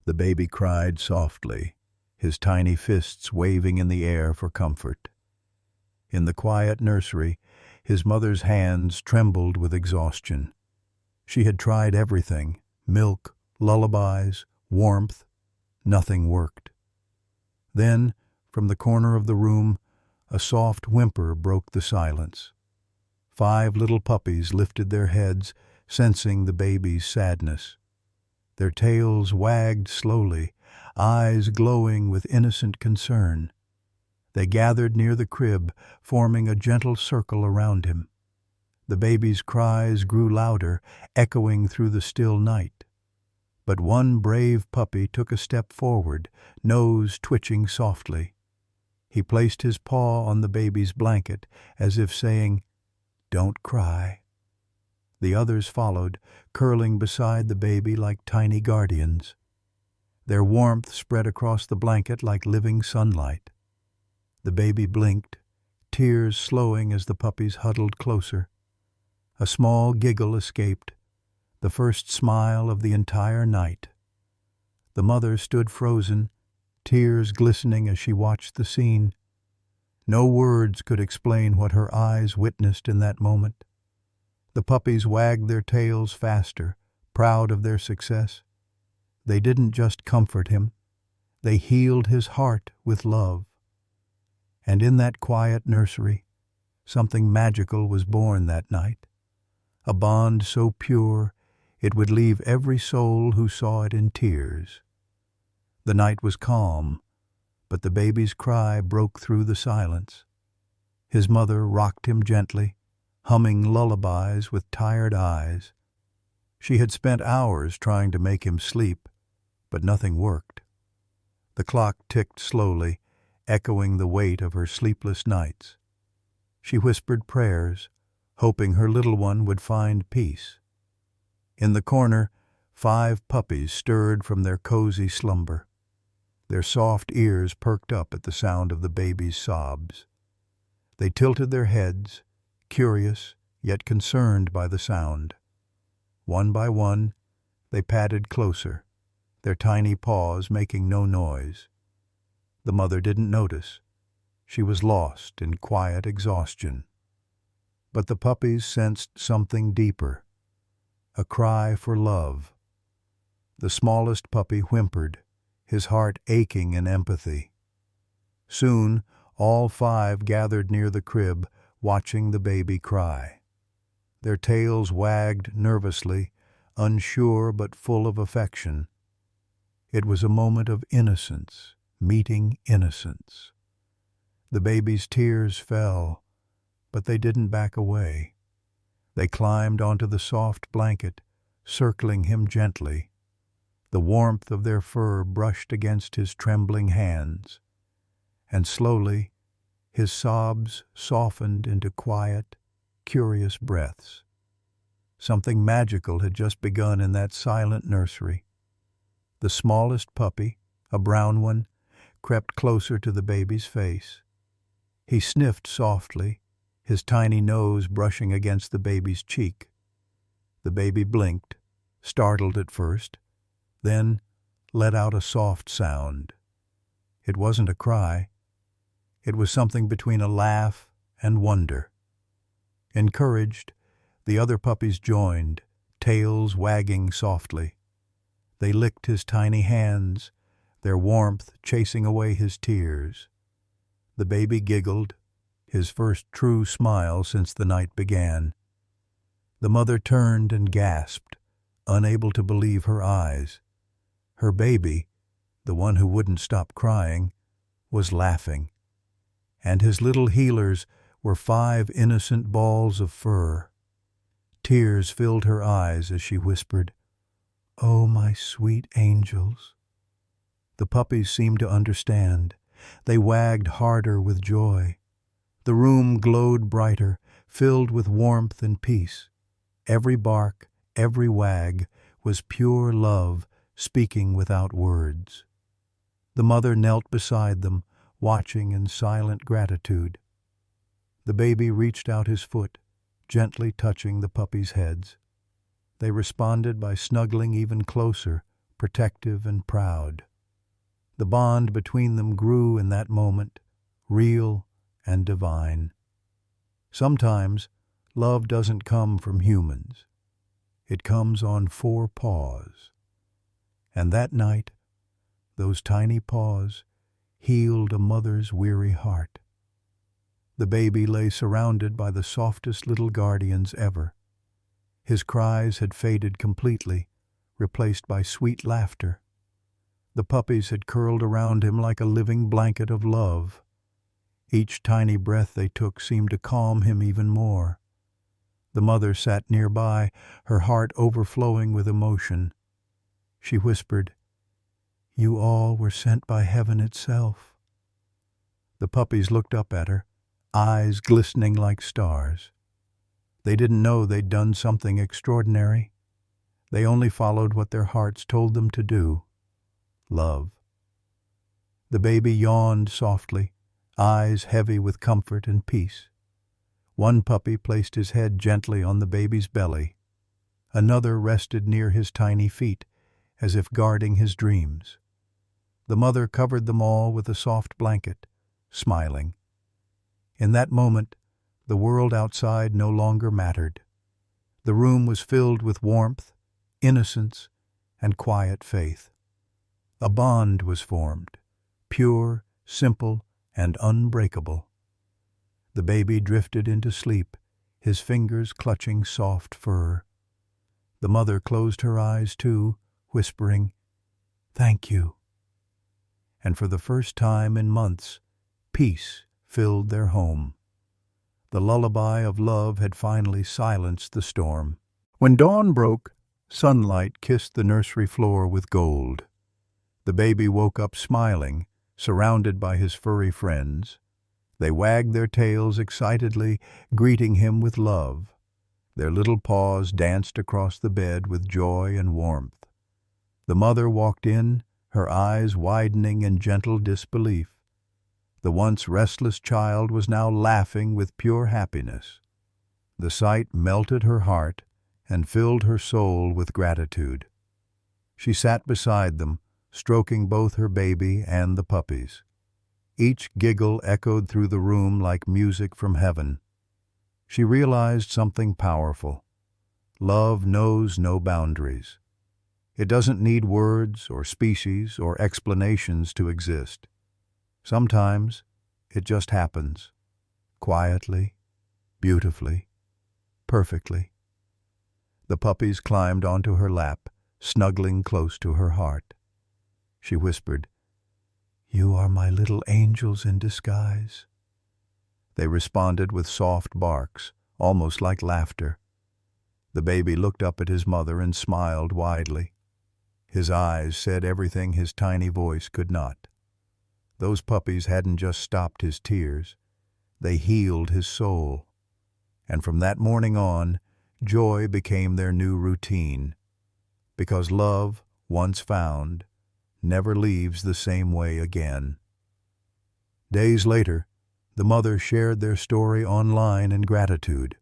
The baby cried softly, his tiny fists waving in the air for comfort. In the quiet nursery, his mother's hands trembled with exhaustion. She had tried everything: milk, lullabies, warmth. Nothing worked. Then, from the corner of the room, a soft whimper broke the silence. 5 little puppies lifted their heads, sensing the baby's sadness. Their tails wagged slowly, eyes glowing with innocent concern. They gathered near the crib, forming a gentle circle around him. The baby's cries grew louder, echoing through the still night. But one brave puppy took a step forward, nose twitching softly. He placed his paw on the baby's blanket, as if saying, "Don't cry." The others followed, curling beside the baby like tiny guardians. Their warmth spread across the blanket like living sunlight. The baby blinked, tears slowing as the puppies huddled closer. A small giggle escaped, the first smile of the entire night. The mother stood frozen, tears glistening as she watched the scene. No words could explain what her eyes witnessed in that moment. The puppies wagged their tails faster, proud of their success. They didn't just comfort him, they healed his heart with love. And in that quiet nursery, something magical was born that night, a bond so pure it would leave every soul who saw it in tears. The night was calm, but the baby's cry broke through the silence. His mother rocked him gently, humming lullabies with tired eyes. She had spent hours trying to make him sleep, but nothing worked. The clock ticked slowly, echoing the weight of her sleepless nights. She whispered prayers, hoping her little one would find peace. In the corner, 5 puppies stirred from their cozy slumber. Their soft ears perked up at the sound of the baby's sobs. They tilted their heads, curious yet concerned by the sound. One by one, they padded closer, their tiny paws making no noise. The mother didn't notice. She was lost in quiet exhaustion. But the puppies sensed something deeper, a cry for love. The smallest puppy whimpered, his heart aching in empathy. Soon, all 5 gathered near the crib, watching the baby cry. Their tails wagged nervously, unsure but full of affection. It was a moment of innocence, meeting innocence. The baby's tears fell, but they didn't back away. They climbed onto the soft blanket, circling him gently. The warmth of their fur brushed against his trembling hands, and slowly his sobs softened into quiet, curious breaths. Something magical had just begun in that silent nursery. The smallest puppy, a brown one, crept closer to the baby's face. He sniffed softly, his tiny nose brushing against the baby's cheek. The baby blinked, startled at first, then let out a soft sound. It wasn't a cry. It was something between a laugh and wonder. Encouraged, the other puppies joined, tails wagging softly. They licked his tiny hands, their warmth chasing away his tears. The baby giggled, his first true smile since the night began. The mother turned and gasped, unable to believe her eyes. Her baby, the one who wouldn't stop crying, was laughing. And his little healers were 5 innocent balls of fur. Tears filled her eyes as she whispered, "Oh, my sweet angels." The puppies seemed to understand. They wagged harder with joy. The room glowed brighter, filled with warmth and peace. Every bark, every wag, was pure love, speaking without words. The mother knelt beside them, watching in silent gratitude. The baby reached out his foot, gently touching the puppies' heads. They responded by snuggling even closer, protective and proud. The bond between them grew in that moment, real and divine. Sometimes love doesn't come from humans. It comes on four paws. And that night, those tiny paws healed a mother's weary heart. The baby lay surrounded by the softest little guardians ever. His cries had faded completely, replaced by sweet laughter. The puppies had curled around him like a living blanket of love. Each tiny breath they took seemed to calm him even more. The mother sat nearby, her heart overflowing with emotion. She whispered, "You all were sent by heaven itself." The puppies looked up at her, eyes glistening like stars. They didn't know they'd done something extraordinary. They only followed what their hearts told them to do. Love. The baby yawned softly, eyes heavy with comfort and peace. One puppy placed his head gently on the baby's belly. Another rested near his tiny feet, as if guarding his dreams. The mother covered them all with a soft blanket, smiling. In that moment, the world outside no longer mattered. The room was filled with warmth, innocence, and quiet faith. A bond was formed, pure, simple, and unbreakable. The baby drifted into sleep, his fingers clutching soft fur. The mother closed her eyes too, whispering, "Thank you." And for the first time in months, peace filled their home. The lullaby of love had finally silenced the storm. When dawn broke, sunlight kissed the nursery floor with gold. The baby woke up smiling, surrounded by his furry friends. They wagged their tails excitedly, greeting him with love. Their little paws danced across the bed with joy and warmth. The mother walked in, her eyes widening in gentle disbelief. The once restless child was now laughing with pure happiness. The sight melted her heart and filled her soul with gratitude. She sat beside them, stroking both her baby and the puppies. Each giggle echoed through the room like music from heaven. She realized something powerful. Love knows no boundaries. It doesn't need words or species or explanations to exist. Sometimes it just happens, quietly, beautifully, perfectly. The puppies climbed onto her lap, snuggling close to her heart. She whispered, "You are my little angels in disguise." They responded with soft barks, almost like laughter. The baby looked up at his mother and smiled widely. His eyes said everything his tiny voice could not. Those puppies hadn't just stopped his tears. They healed his soul. And from that morning on, joy became their new routine. Because love, once found, never leaves the same way again. Days later, the mother shared their story online in gratitude.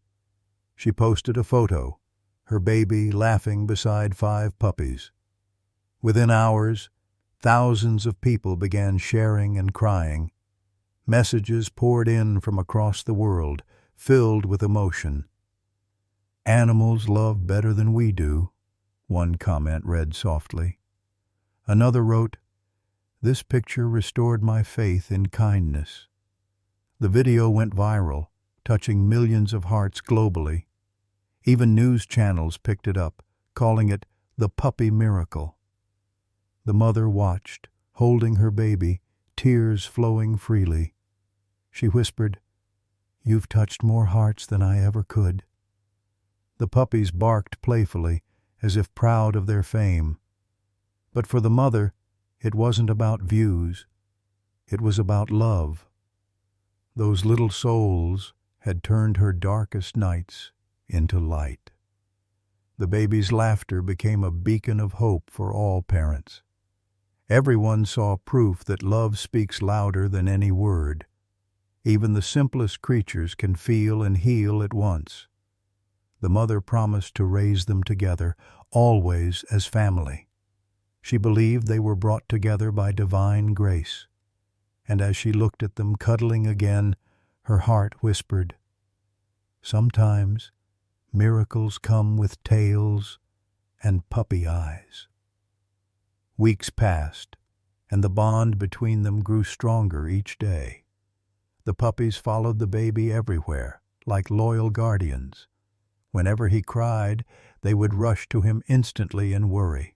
She posted a photo, her baby laughing beside 5 puppies. Within hours, thousands of people began sharing and crying. Messages poured in from across the world, filled with emotion. "Animals love better than we do," one comment read softly. Another wrote, "This picture restored my faith in kindness." The video went viral, touching millions of hearts globally. Even news channels picked it up, calling it the puppy miracle. The mother watched, holding her baby, tears flowing freely. She whispered, "You've touched more hearts than I ever could." The puppies barked playfully, as if proud of their fame. But for the mother, it wasn't about views. It was about love. Those little souls had turned her darkest nights into light. The baby's laughter became a beacon of hope for all parents. Everyone saw proof that love speaks louder than any word. Even the simplest creatures can feel and heal at once. The mother promised to raise them together, always as family. She believed they were brought together by divine grace, and as she looked at them cuddling again, her heart whispered, "Sometimes miracles come with tails and puppy eyes." Weeks passed, and the bond between them grew stronger each day. The puppies followed the baby everywhere, like loyal guardians. Whenever he cried, they would rush to him instantly and worry.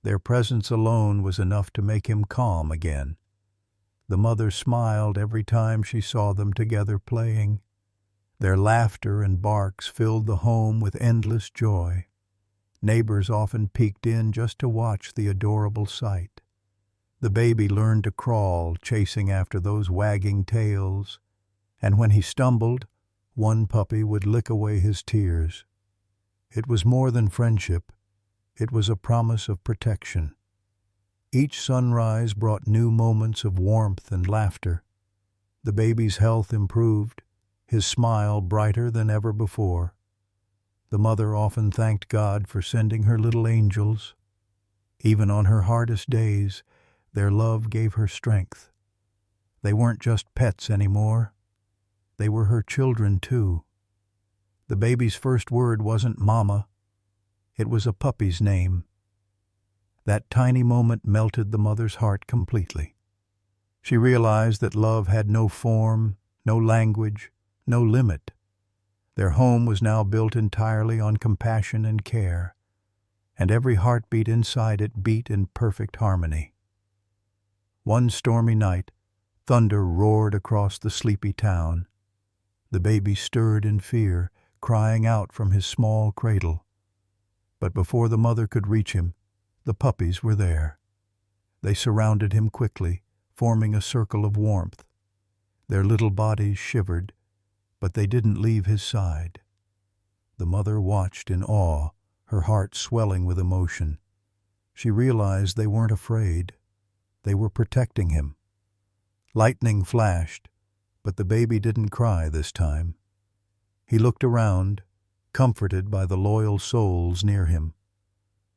Their presence alone was enough to make him calm again. The mother smiled every time she saw them together playing. Their laughter and barks filled the home with endless joy. Neighbors often peeked in just to watch the adorable sight. The baby learned to crawl, chasing after those wagging tails, and when he stumbled, one puppy would lick away his tears. It was more than friendship. It was a promise of protection. Each sunrise brought new moments of warmth and laughter. The baby's health improved, his smile brighter than ever before. The mother often thanked God for sending her little angels. Even on her hardest days, their love gave her strength. They weren't just pets anymore. They were her children, too. The baby's first word wasn't "Mama." It was a puppy's name. That tiny moment melted the mother's heart completely. She realized that love had no form, no language, no limit. Their home was now built entirely on compassion and care, and every heartbeat inside it beat in perfect harmony. One stormy night, thunder roared across the sleepy town. The baby stirred in fear, crying out from his small cradle. But before the mother could reach him, the puppies were there. They surrounded him quickly, forming a circle of warmth. Their little bodies shivered, but they didn't leave his side. The mother watched in awe, her heart swelling with emotion. She realized they weren't afraid. They were protecting him. Lightning flashed, but the baby didn't cry this time. He looked around, comforted by the loyal souls near him.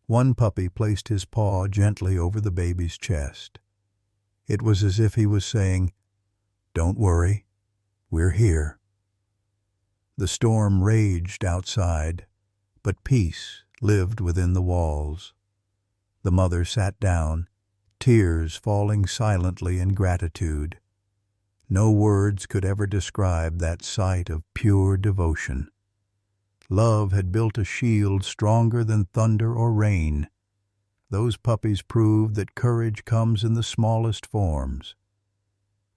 One puppy placed his paw gently over the baby's chest. It was as if he was saying, "Don't worry, we're here." The storm raged outside, but peace lived within the walls. The mother sat down, tears falling silently in gratitude. No words could ever describe that sight of pure devotion. Love had built a shield stronger than thunder or rain. Those puppies proved that courage comes in the smallest forms.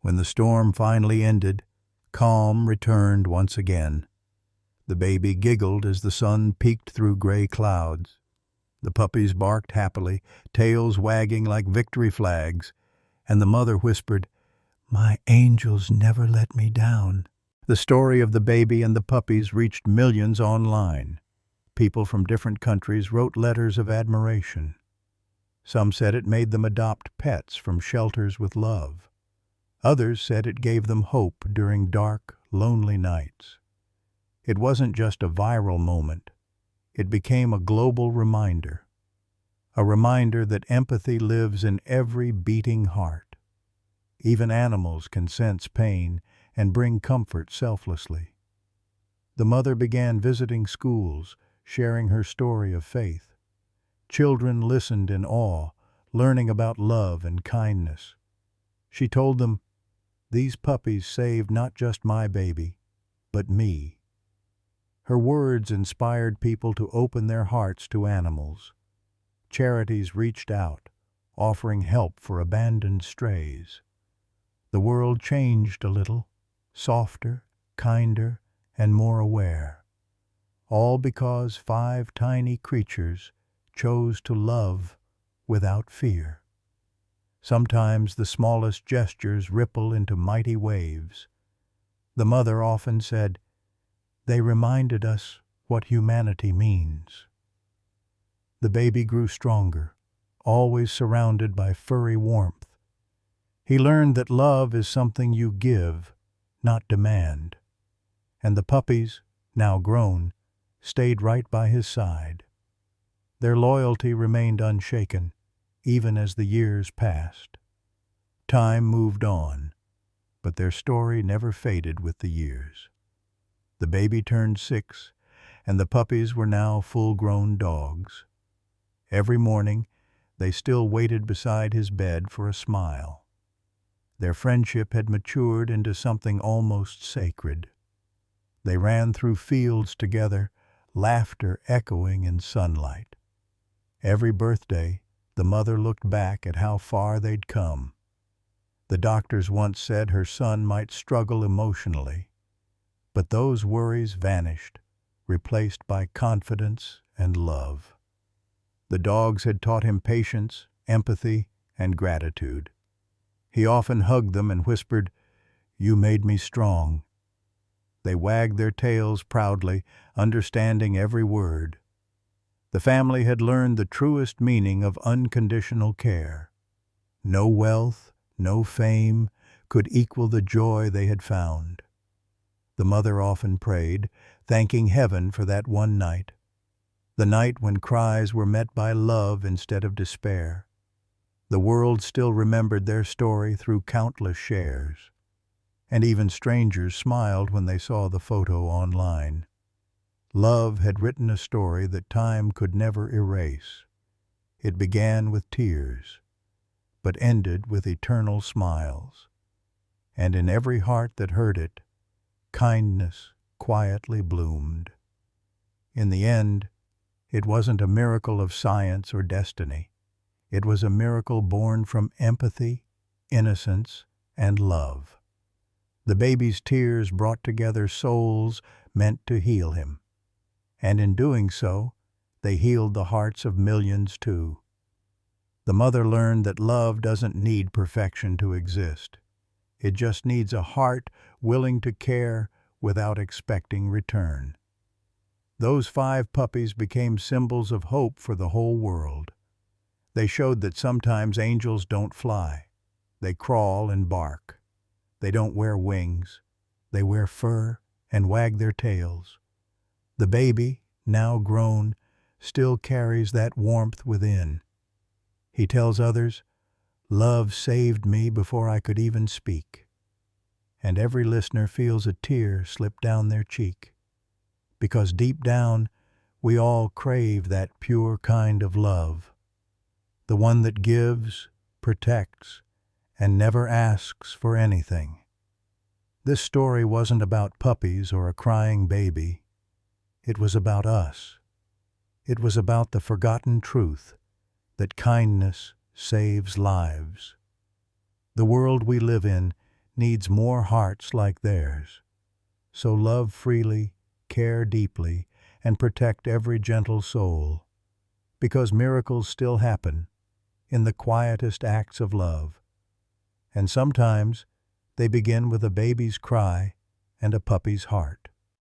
When the storm finally ended, calm returned once again. The baby giggled as the sun peeked through gray clouds. The puppies barked happily, tails wagging like victory flags, and the mother whispered, "My angels never let me down." The story of the baby and the puppies reached millions online. People from different countries wrote letters of admiration. Some said it made them adopt pets from shelters with love. Others said it gave them hope during dark, lonely nights. It wasn't just a viral moment. It became a global reminder. A reminder that empathy lives in every beating heart. Even animals can sense pain and bring comfort selflessly. The mother began visiting schools, sharing her story of faith. Children listened in awe, learning about love and kindness. She told them, "These puppies saved not just my baby, but me." Her words inspired people to open their hearts to animals. Charities reached out, offering help for abandoned strays. The world changed a little, softer, kinder, and more aware. All because 5 tiny creatures chose to love without fear. Sometimes the smallest gestures ripple into mighty waves. The mother often said, "They reminded us what humanity means." The baby grew stronger, always surrounded by furry warmth. He learned that love is something you give, not demand. And the puppies, now grown, stayed right by his side. Their loyalty remained unshaken, even as the years passed. Time moved on, but their story never faded with the years. The baby turned 6, and the puppies were now full-grown dogs. Every morning, they still waited beside his bed for a smile. Their friendship had matured into something almost sacred. They ran through fields together, laughter echoing in sunlight. Every birthday, the mother looked back at how far they'd come. The doctors once said her son might struggle emotionally, but those worries vanished, replaced by confidence and love. The dogs had taught him patience, empathy, and gratitude. He often hugged them and whispered, "You made me strong." They wagged their tails proudly, understanding every word. The family had learned the truest meaning of unconditional care. No wealth, no fame could equal the joy they had found. The mother often prayed, thanking heaven for that one night, the night when cries were met by love instead of despair. The world still remembered their story through countless shares, and even strangers smiled when they saw the photo online. Love had written a story that time could never erase. It began with tears, but ended with eternal smiles. And in every heart that heard it, kindness quietly bloomed. In the end, it wasn't a miracle of science or destiny. It was a miracle born from empathy, innocence, and love. The baby's tears brought together souls meant to heal him. And in doing so, they healed the hearts of millions too. The mother learned that love doesn't need perfection to exist. It just needs a heart willing to care without expecting return. Those 5 puppies became symbols of hope for the whole world. They showed that sometimes angels don't fly. They crawl and bark. They don't wear wings. They wear fur and wag their tails. The baby, now grown, still carries that warmth within. He tells others, "Love saved me before I could even speak." And every listener feels a tear slip down their cheek. Because deep down, we all crave that pure kind of love. The one that gives, protects, and never asks for anything. This story wasn't about puppies or a crying baby. It was about us. It was about the forgotten truth that kindness saves lives. The world we live in needs more hearts like theirs. So love freely, care deeply, and protect every gentle soul. Because miracles still happen in the quietest acts of love. And sometimes they begin with a baby's cry and a puppy's heart.